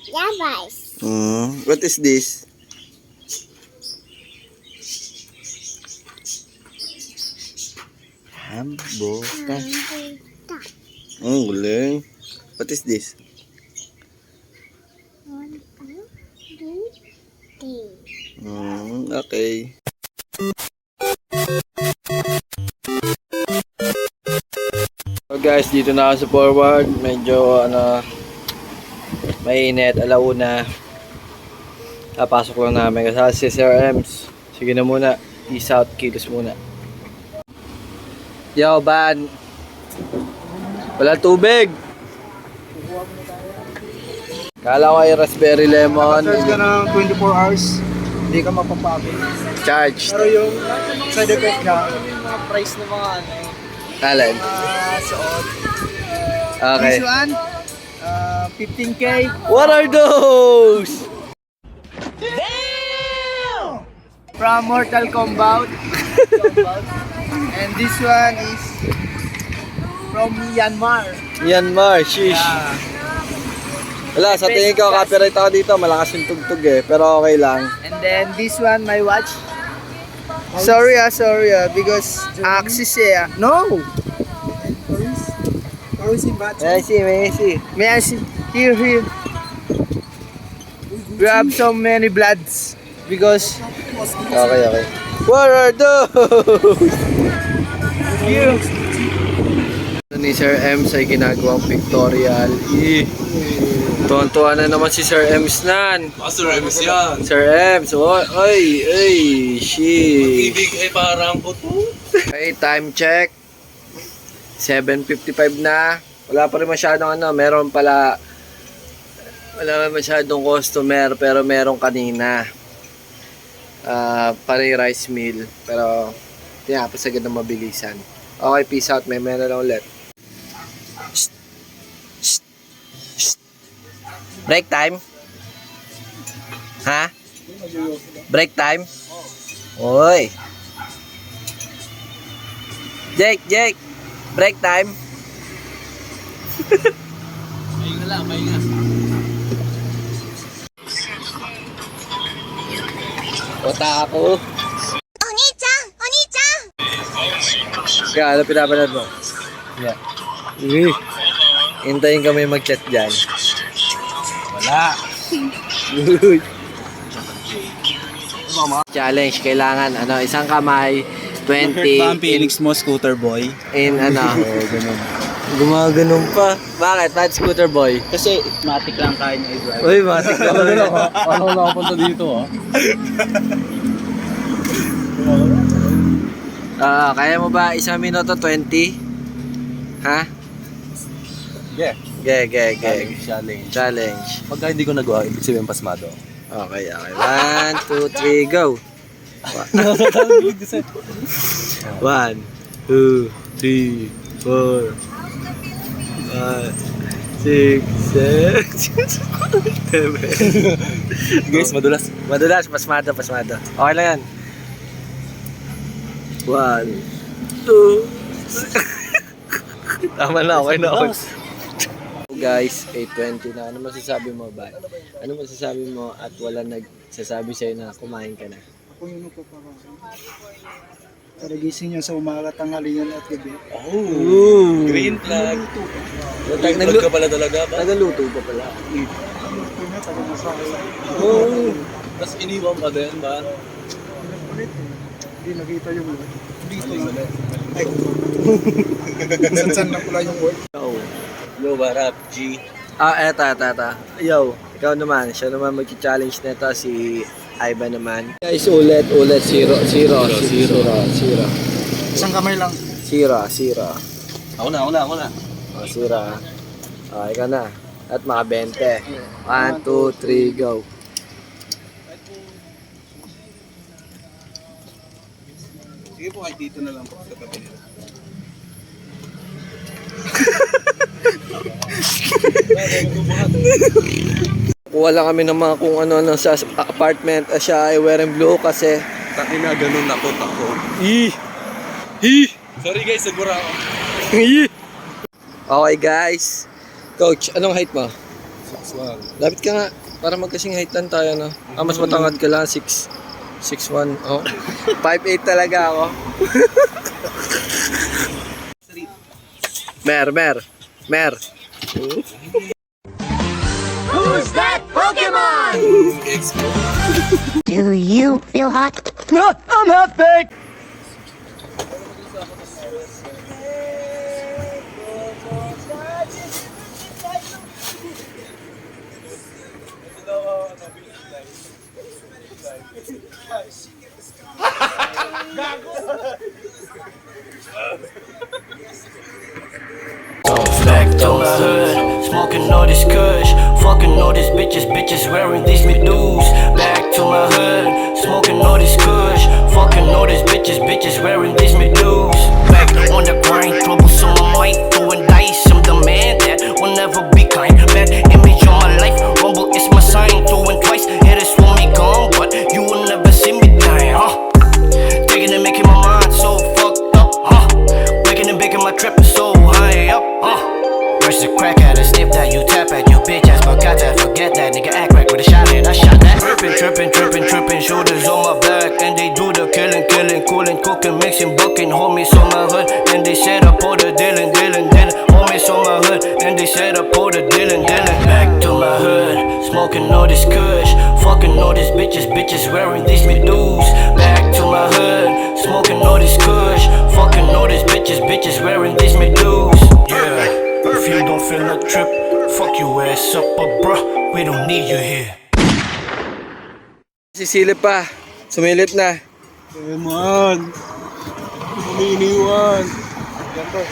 Yabas. What is this? Hamburger. Galing. What is this? 1, 2, 3. Okay. So guys, dito na ako sa forward. Medyo mainit, alauna. Papasok lang namin kasi si Sir Ems. Sige na muna. Peace out, kilos muna. Yo, ban. Wala tubig. Kala ko ay raspberry lemon. Charge ka ng 24 hours, hindi ka mapapagod. Charged. Pero yung side effect niya, yung mga price ng mga Alin? suot. Okay. This one, 15K. What are those? From Mortal Kombat. And this one is from Myanmar. Myanmar, sheesh. Yeah. Wala, sa tingin ko, copyright ako dito. Malakas yung tugtog eh. Pero okay lang. And then this one, my watch. Sorry, because Axis No! May I see. May I see? Here. We have so many bloods. Because Okay. What are those? here. Ni Sir Ems ay ginagawang pictorial. Tuwan-tuwa na naman si Sir Ems nan. Sir Ems yan. Sir Ems, ay, sheesh. Ibig ay parang puto. Okay, time check. 7:55 na. Wala pa rin masyadong wala masyadong customer pero meron kanina. Pare rice meal pero tinapos agad ng mabilisan. Okay, peace out. May na lang ulit. Break time? Ha? Break time? Oy. Jake. Break time? Mahinga. Ota ako. Kaya ano pinapanood mo? Yeah. Hintayin kami mag-chat dyan. Wala. Challenge, kailangan isang kamay, 20 Felix mo, scooter boy. in ganun. Gumaganon pa. Bakit? Bakit scooter boy? Kasi matik lang kaya niya i-drive. Uy, matik ka ba rin ako? Paano ko nakapunta dito Kaya mo ba isang minuto 20? Ha? Yeah. Challenge. Pagka hindi ko nagawa, ibig sabihin pasmado. Okay. 1, 2, 3, go! 1, 2, 3, 4, 5, 6, 7, Guys, madulas. Madulas, pasmado. Okay lang yan. 1, 2, tama na, okay na. Guys, 8:20 na. Ano masasabi mo ba? Ano masasabi mo at wala nagsasabi sa'yo na kumain ka na? Ako yung nagpapakain. Karagising niya sa umaga, tanghalian at gabi. Oh! Green flag. Green flag Nagluto ka pala talaga ba? Nagaluto pa pala. Ito nga, taga-masaya. Oh! Tapos iniwan ka din ba? Ulit eh. Hindi nakita yung word. Dito Mali. Ay, sansan na pala yung word. Yo. Yo, what up, G? Eta. Yo, ikaw naman. Siya naman mag-challenge nito, si Ivan naman. Guys, ulit. Zero. Isang kamay lang. Zero. Ako na. Zero. Ikaw na. At mga 20. 1, 2, 3, go. Sige po, kahit dito na lang po sa tabi nila. Kuha lang kami ng mga kung ano sa apartment. Siya ay wearing blue kasi Takina, ganun nakot ako. Sorry guys, nagmura ako. Okay guys. Coach, anong height mo? 6'1". Lapit ka nga. Para magkasing height lang tayo, no? Ah, mas matangad ka lang. 6'1". Oh. 5'8 talaga ako. Mer. Who's that Pokemon? Do you feel hot? I'm happy! Back to my hood, smoking all this kush, fucking all these bitches wearing these medus. Back to my hood, smoking all this kush, fucking all these bitches wearing these medus. Back on the grind, troublesome, I might throw and dice. I'm the man that will never be kind. Bad image on my life, rumble is my sign. Throwing twice, haters want me gone, but you will never see me dying, huh? Taking and making my mind so fucked up, huh? Waking and baking my trip so high up, huh? Where's the crack at a sniff that you tap at your bitch ass? Forgot that, forget that, nigga act right with a shot and I shot that. Trippin', shoulders on my back, and they do the killing, coolin', cooking, mixing, bucking, homies on my hood, and they said I pulled a Dylan, homies on my hood, and they said I pulled a Dylan. Back to my hood, smoking all this kush, fucking all these bitches wearing these medus. Back to my hood, smoking all this kush, fucking all these bitches wearing these medus. Yeah. If you don't feel a trip, fuck you ass up, bruh. We don't need you here. Sisilip pa. Sumilip na. Eman. Uminiwan. Ganto.